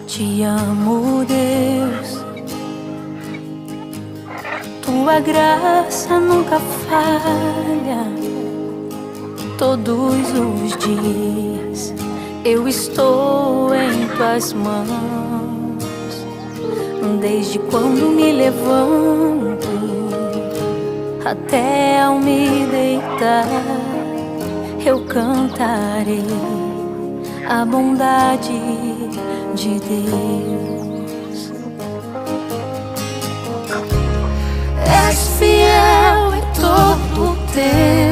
Te amo, Deus. Tua graça nunca falha. Todos os dias eu estou em tuas mãos. Desde quando me levanto até ao me deitar, eu cantarei a bondade de Deus. És fiel em todo o tempo.